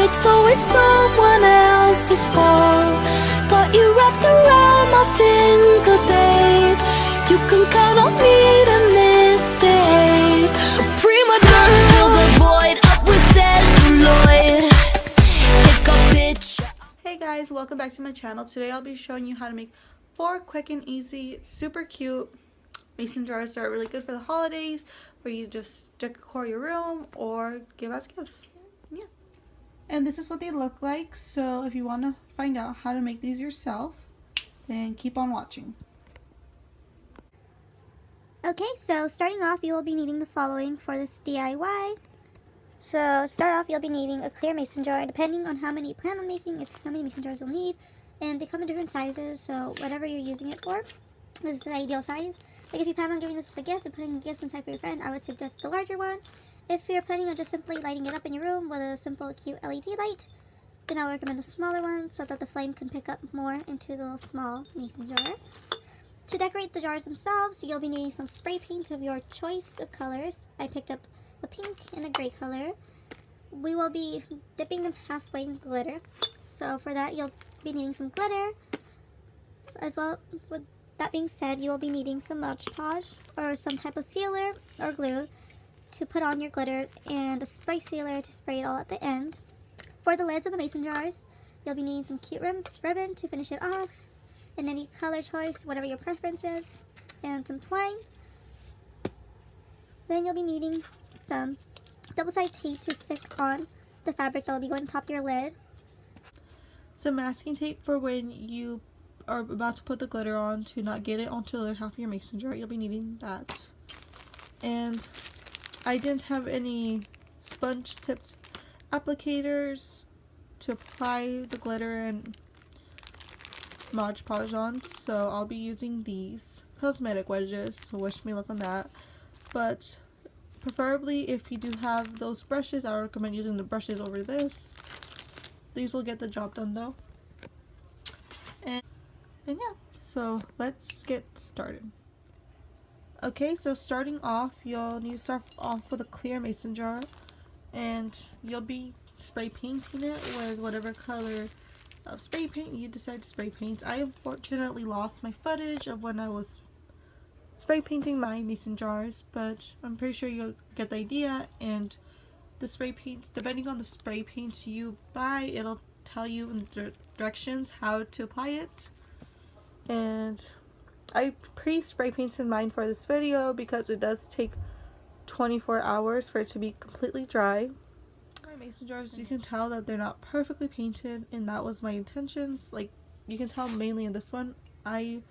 it's always someone else's fault. Got you wrapped around my finger, babe. You can count on me to misbehave. A prima donna, fill the void up with celluloid. Take a picture. Hey guys, welcome back to my channel. Today I'll be showing you how to make 4 quick and easy, super cute mason jars that are really good for the holidays, where you just decor your room or give as gifts. Yeah. And this is what they look like, so if you want to find out how to make these yourself, then keep on watching. Okay, so starting off, you will be needing the following for this DIY. So start off, you'll be needing a clear mason jar. Depending on how many you plan on making is how many mason jars you'll need. And they come in different sizes, so whatever you're using it for is the ideal size. Like if you plan on giving this as a gift and putting gifts inside for your friend, I would suggest the larger one. If you're planning on just simply lighting it up in your room with a simple cute LED light, then I would recommend the smaller one so that the flame can pick up more into the little small mason jar. To decorate the jars themselves, you'll be needing some spray paint of your choice of colors. I picked up a pink and a gray color. We will be dipping them halfway in glitter. So for that, you'll be needing some glitter. As well, with that being said, you will be needing some Mod Podge or some type of sealer or glue to put on your glitter, and a spray sealer to spray it all at the end. For the lids of the mason jars, you'll be needing some cute ribbon to finish it off, and any color choice, whatever your preference is, and some twine. Then you'll be needing some double-sided tape to stick on the fabric that will be going on top of your lid. Some masking tape for when you are about to put the glitter on to not get it onto the other half of your mason jar. You'll be needing that. And I didn't have any sponge tips applicators to apply the glitter and Mod Podge on, so I'll be using these cosmetic wedges, so wish me luck on that. But preferably, if you do have those brushes, I recommend using the brushes over this. These will get the job done though. And yeah, so let's get started. Okay, so starting off, you'll need to start off with a clear mason jar, and you'll be spray painting it with whatever color of spray paint you decide to spray paint. I unfortunately lost my footage of when I was spray painting my mason jars, but I'm pretty sure you'll get the idea. And the spray paint, depending on the spray paint you buy, it'll tell you in the directions how to apply it. And I pre-spray painted mine for this video because it does take 24 hours for it to be completely dry. My mason jars, you can tell that they're not perfectly painted, and that was my intentions. Like, you can tell mainly in this one, I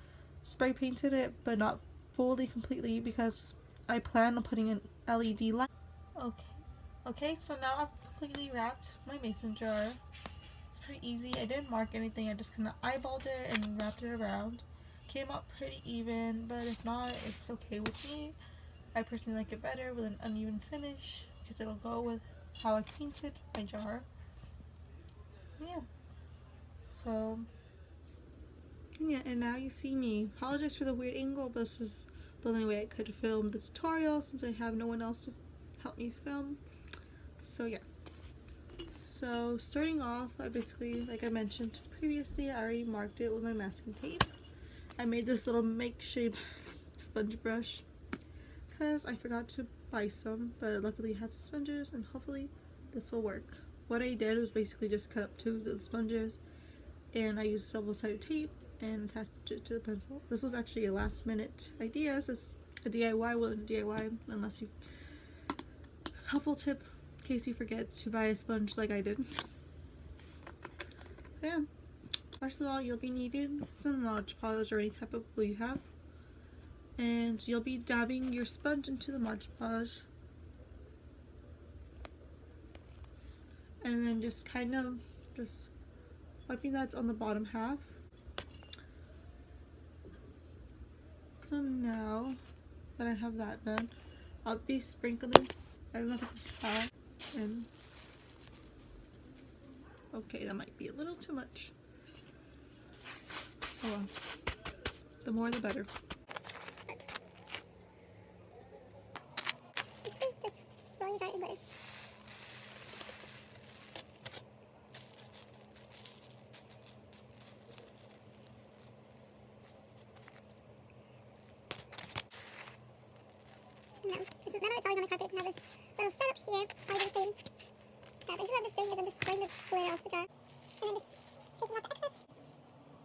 spray painted it, but not fully completely because I plan on putting an LED light. Okay, so now I've completely wrapped my mason jar. It's pretty easy. I didn't mark anything, I just kind of eyeballed it and wrapped it around. Came out pretty even, but if not, it's okay with me. I personally like it better with an uneven finish because it'll go with how I painted my jar. Yeah. So, yeah, and now you see me. Apologize for the weird angle, but this is the only way I could film the tutorial since I have no one else to help me film. So yeah. So starting off, I basically, like I mentioned previously, I already marked it with my masking tape. I made this little makeshift sponge brush because I forgot to buy some, but luckily it had some sponges, and hopefully this will work. What I did was basically just cut up 2 of the sponges, and I used double-sided tape and attached it to the pencil. This was actually a last minute idea, so it's a DIY wasn't a DIY unless you... Helpful tip in case you forget to buy a sponge like I did. Yeah. First of all, you'll be needing some Mod Podge or any type of glue you have. And you'll be dabbing your sponge into the Mod Podge. And then just kind of just wiping that on the bottom half. So now that I have that done, I'll be sprinkling, I don't know if you can tell, and okay, that might be a little too much. Oh well. The more the better. Just roll your dart in butter. So start up here, I'll do the same. But basically what I'm just doing is I'm just spraying the glitter off the jar. And then just shaking off the excess.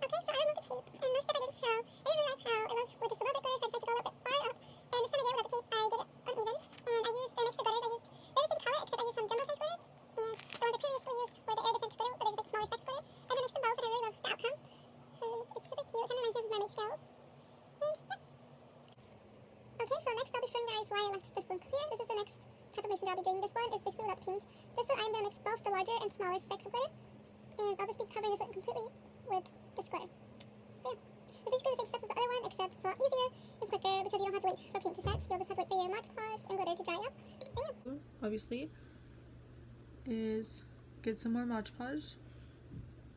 Okay, so I removed the tape, and this step I didn't show. I didn't really like how it looked with just a little bit glitter, so I decided to go a little bit far up. And this time again, without the tape, I did it uneven. And I used, to mix the glitters, I used the same color, except I used some jumbo size glitters. And the ones I previously used were the iridescent glitter, but they're just like smaller specks glitter. And I mixed them both, and I really love the outcome. Because it's super cute, it kind of reminds me of mermaid scales. And yeah. Okay, so next I'll be showing you guys why I left this one clear. This is the next type of mason jar I'll be doing. This one is basically without the paint. This one I'm going to mix both the larger and smaller specks of glitter. And I'll just be covering this one completely with just glitter. So yeah, it's basically the same steps as the other one, except it's a lot easier and quicker because you don't have to wait for paint to set. You'll just have to wait for your Mod Podge and glitter to dry up. And yeah. Obviously, is get some more Mod Podge,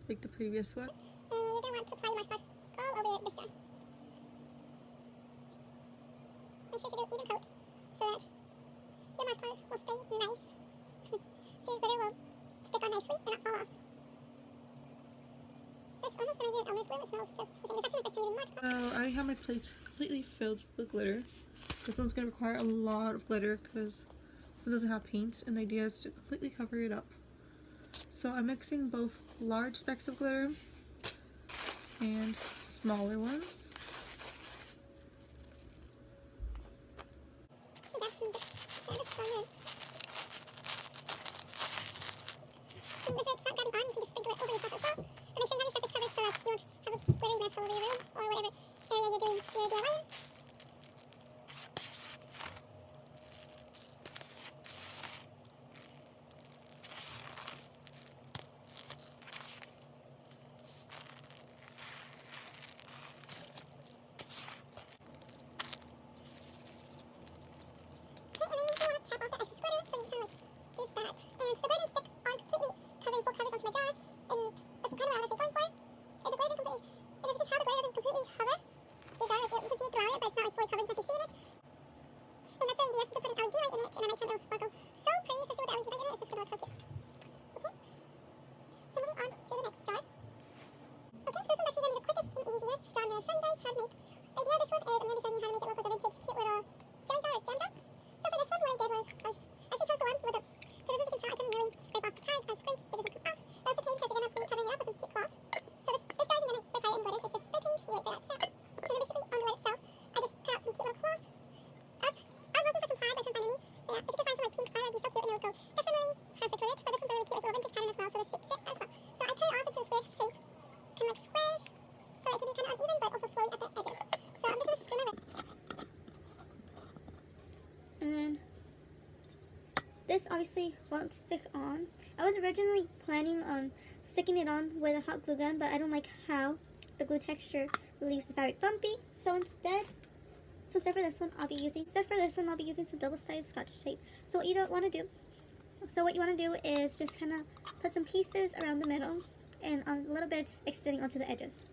like the previous one. And you're going to want to apply your Mod Podge all over this jar. Make sure to do even coats so that your Mod Podge will stay nice. So your glitter will stick on nicely and not fall off. This almost reminds me of Elmer's glue. It smells just the same. It's actually my first time using Mod Podge. I already have my plate completely filled with glitter. This one's going to require a lot of glitter because this one doesn't have paint, and the idea is to completely cover it up. So I'm mixing both large specks of glitter and smaller ones. And if it's not grabbing on, you can just sprinkle it over yourself as well. And make sure you have your surface covered so that you won't have a glittery mess all over your room or whatever area you're doing your DIY in. This obviously won't stick on. I was originally planning on sticking it on with a hot glue gun, but I don't like how the glue texture leaves the fabric bumpy. So instead for this one, I'll be using some double-sided Scotch tape. So what you want to do is just kind of put some pieces around the middle and a little bit extending onto the edges.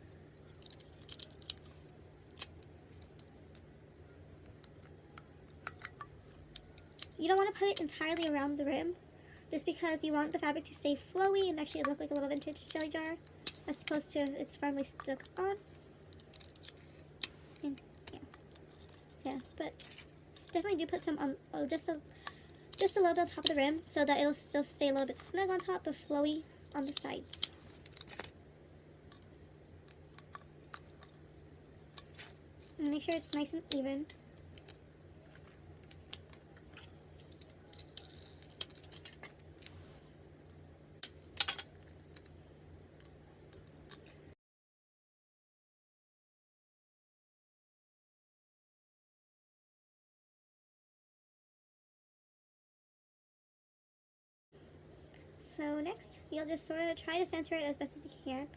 You don't want to put it entirely around the rim, just because you want the fabric to stay flowy and actually look like a little vintage jelly jar, as opposed to it's firmly stuck on. And yeah, but definitely do put some on, just a little bit on top of the rim, so that it'll still stay a little bit snug on top, but flowy on the sides. And make sure it's nice and even. So next, you'll just sort of try to center it as best as you can,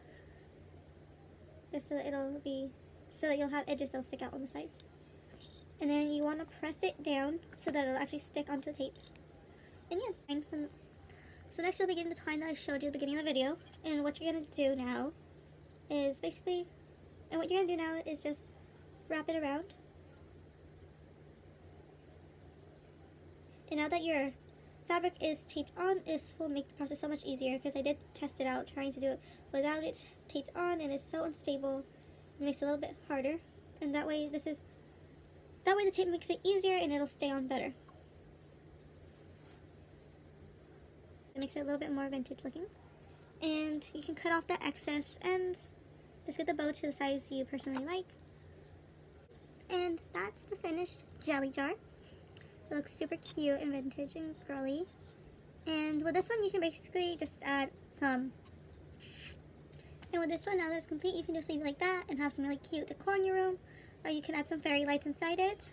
just so that you'll have edges that'll stick out on the sides. And then you want to press it down so that it'll actually stick onto the tape. And yeah, so next you'll begin the twine that I showed you at the beginning of the video. And what you're going to do now is just wrap it around. And now that your fabric is taped on, this will make the process so much easier, because I did test it out trying to do it without it taped on, and it's so unstable. It makes it a little bit harder, and that way the tape makes it easier and it'll stay on better. It makes it a little bit more vintage looking. And you can cut off the excess ends. Just get the bow to the size you personally like. And that's the finished jelly jar. It looks super cute and vintage and girly. And with this one, you can basically just add some. And with this one, now that it's complete, you can just leave it like that and have some really cute decor in your room. Or you can add some fairy lights inside it.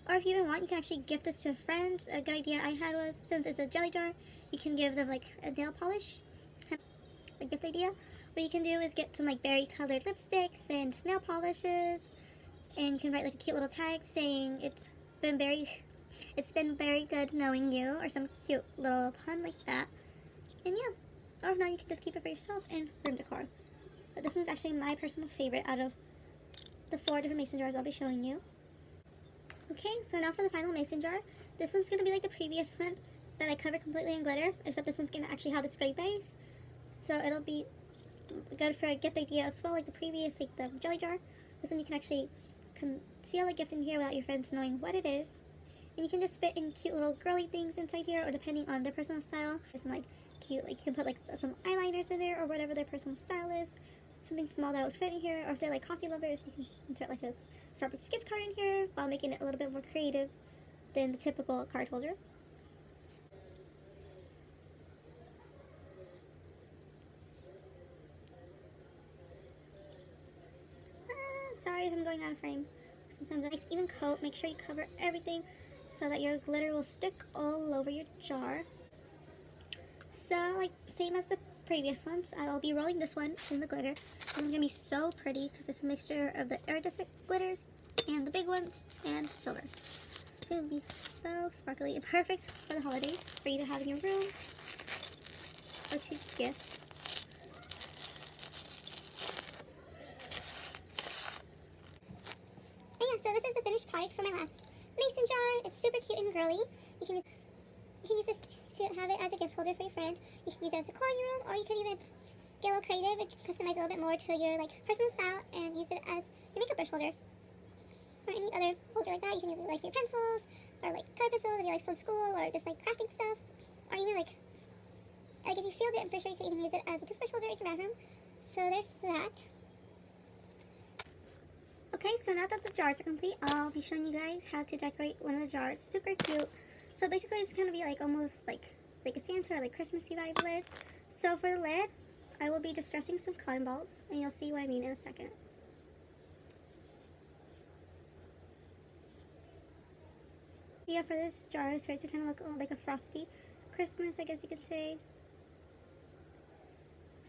Or if you even want, you can actually gift this to a friend. A good idea I had was, since it's a jelly jar, you can give them like a nail polish. A gift idea. What you can do is get some like berry colored lipsticks and nail polishes. And you can write like a cute little tag saying it's been very good knowing you, or some cute little pun like that. And yeah. Or if not, you can just keep it for yourself in room decor. But this one's actually my personal favorite out of the 4 different mason jars I'll be showing you. Okay, so now for the final mason jar. This one's going to be like the previous one that I covered completely in glitter, except this one's going to actually have this gray base. So it'll be good for a gift idea as well, like the previous, like the jelly jar. This one you can actually conceal a gift in here without your friends knowing what it is. And you can just fit in cute little girly things inside here, or depending on their personal style, some like cute, like you can put like some eyeliners in there or whatever their personal style is. Something small that would fit in here, or if they're like coffee lovers, you can insert like a Starbucks gift card in here while making it a little bit more creative than the typical card holder. Sorry if I'm going out of frame. Sometimes a nice even coat. Make sure you cover everything so that your glitter will stick all over your jar. So, like, same as the previous ones, I will be rolling this one in the glitter. It's going to be so pretty because it's a mixture of the iridescent glitters and the big ones and silver. It's going to be so sparkly and perfect for the holidays for you to have in your room or to gift. And yeah, so this is the finished product for my last mason jar. It's super cute and girly. You can use this to have it as a gift holder for your friend. You can use it as a decor in your room, or you can even get a little creative and customize a little bit more to your like personal style and use it as your makeup brush holder. Or any other holder like that. You can use it like for your pencils, or like color pencils if you like some school, or just like crafting stuff. Or even like if you sealed it, I'm pretty sure you can even use it as a toothbrush holder in your bathroom. So there's that. Okay, so now that the jars are complete, I'll be showing you guys how to decorate one of the jars. Super cute. So basically it's going to be like almost like a Santa or like Christmassy vibe lid. So for the lid, I will be distressing some cotton balls, and you'll see what I mean in a second. Yeah, for this jar, it's supposed to kind of look like a frosty Christmas, I guess you could say.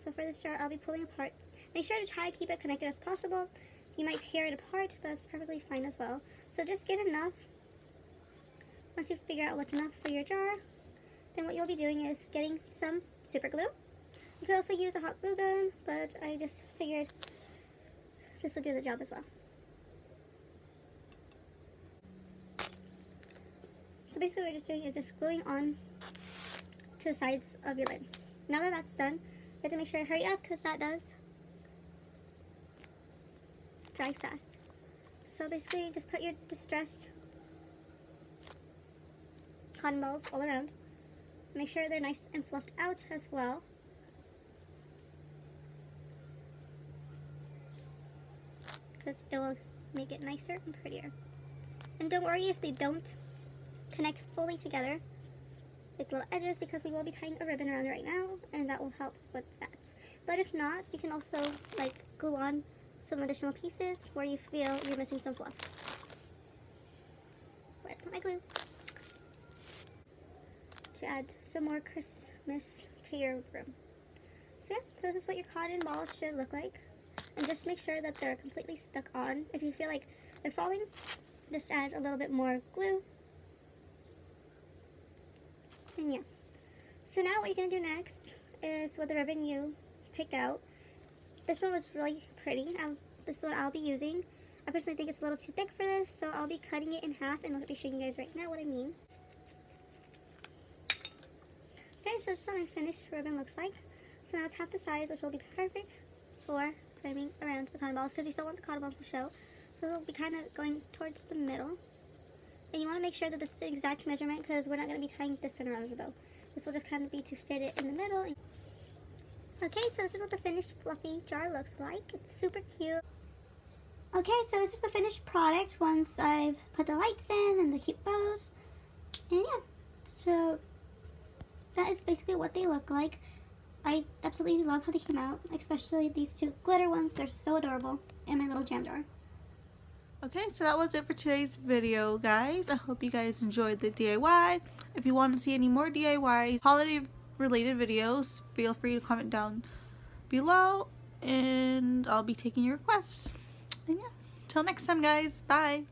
So for this jar, I'll be pulling apart. Make sure to try to keep it connected as possible. You might tear it apart, but that's perfectly fine as well. So just get enough. Once you figure out what's enough for your jar, then what you'll be doing is getting some super glue. You could also use a hot glue gun, but I just figured this would do the job as well. So basically what we're just doing is just gluing on to the sides of your lid. Now that that's done, you have to make sure to hurry up because that does dry fast. So basically just put your distressed cotton balls all around. Make sure they're nice and fluffed out as well. Because it will make it nicer and prettier. And don't worry if they don't connect fully together, like little edges, because we will be tying a ribbon around it right now, and that will help with that. But if not, you can also like glue on some additional pieces where you feel you're missing some fluff. Where I put my glue to add some more Christmas to your room. So yeah, so this is what your cotton balls should look like. And just make sure that they're completely stuck on. If you feel like they're falling, just add a little bit more glue. And yeah. So now what you're going to do next is with the ribbon you picked out. This one was really pretty. This is what I'll be using. I personally think it's a little too thick for this, so I'll be cutting it in half, and I'll be showing you guys right now what I mean. Okay, so this is what my finished ribbon looks like. So now it's half the size, which will be perfect for framing around the cotton balls, because you still want the cotton balls to show. So it'll be kind of going towards the middle. And you want to make sure that this is the exact measurement because we're not going to be tying this one around as a bow. This will just kind of be to fit it in the middle. Okay, so this is what the finished fluffy jar looks like. It's super cute. Okay, so this is the finished product once I've put the lights in and the cute bows. And yeah, so that is basically what they look like. I absolutely love how they came out, especially these two glitter ones. They're so adorable in my little jam jar. Okay, so that was it for today's video, guys. I hope you guys enjoyed the DIY. If you want to see any more DIY holiday related videos, feel free to comment down below and I'll be taking your requests. And yeah, till next time, guys. Bye.